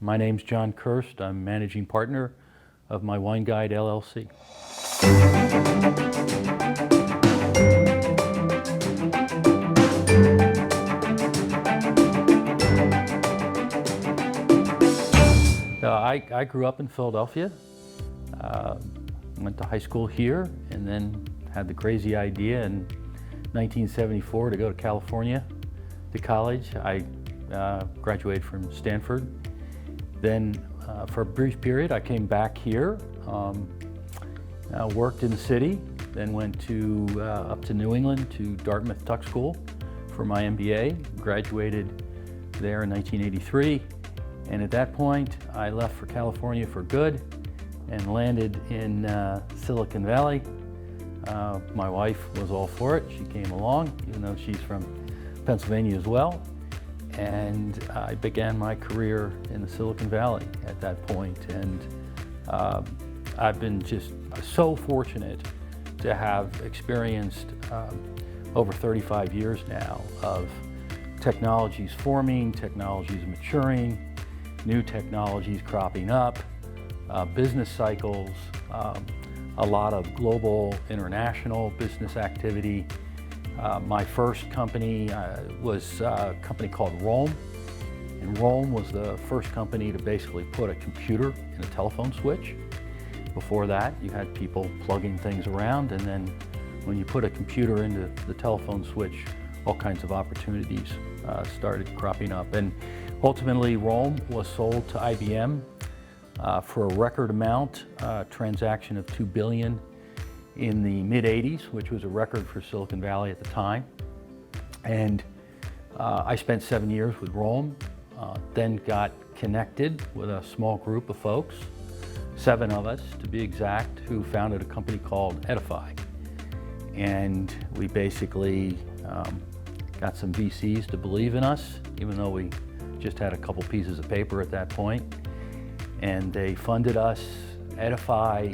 My name's John Kirst. I'm managing partner of My Wine Guide LLC. I grew up in Philadelphia, went to high school here, and then had the crazy idea in 1974 to go to California to college. I graduated from Stanford. Then for a brief period I came back here, worked in the city, then went up to New England to Dartmouth Tuck School for my MBA, graduated there in 1983. And at that point, I left for California for good and landed in Silicon Valley. My wife was all for it. She came along, even though she's from Pennsylvania as well. And I began my career in the Silicon Valley at that point. And I've been just so fortunate to have experienced over 35 years now of technologies forming, technologies maturing, new technologies cropping up, business cycles, a lot of global, international business activity. My first company was a company called Roam, and Roam was the first company to basically put a computer in a telephone switch. Before that, you had people plugging things around, and then when you put a computer into the telephone switch, all kinds of opportunities started cropping up. And ultimately, Roam was sold to IBM for a record amount, transaction of $2 billion in the mid-'80s, which was a record for Silicon Valley at the time. And I spent 7 years with Roam, then got connected with a small group of folks, 7 of us to be exact, who founded a company called Edify. And we basically got some VCs to believe in us, even though we just had a couple pieces of paper at that point. And they funded us. Edify,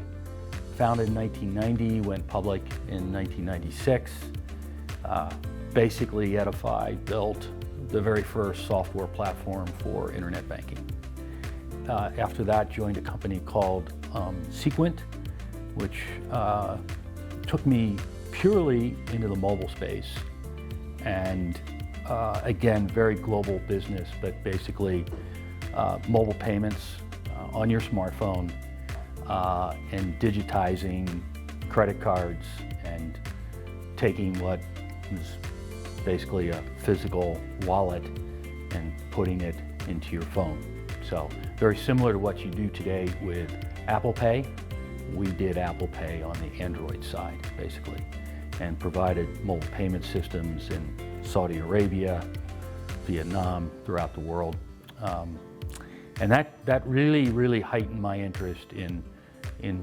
founded in 1990, went public in 1996. Basically, Edify built the very first software platform for internet banking. After that, joined a company called Sequent, which took me purely into the mobile space. And again, very global business, but basically mobile payments on your smartphone and digitizing credit cards and taking what was basically a physical wallet and putting it into your phone. So very similar to what you do today with Apple Pay. We did Apple Pay on the Android side, basically, and provided mobile payment systems in Saudi Arabia, Vietnam, throughout the world. And that really heightened my interest in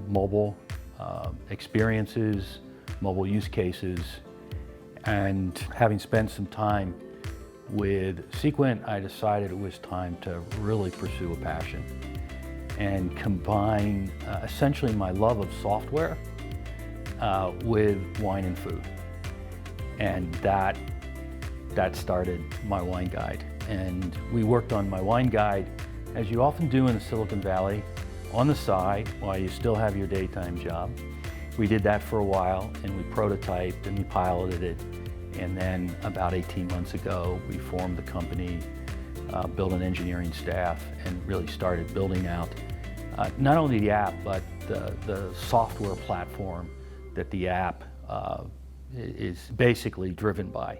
mobile experiences, mobile use cases. And having spent some time with Sequent, I decided it was time to really pursue a passion and combine essentially my love of software with wine and food. And that started My Wine Guide. And we worked on My Wine Guide, as you often do in the Silicon Valley, on the side while you still have your daytime job. We did that for a while, and we prototyped and we piloted it. And then about 18 months ago, we formed the company, built an engineering staff, and really started building out not only the app, but the software platform that the app is basically driven by.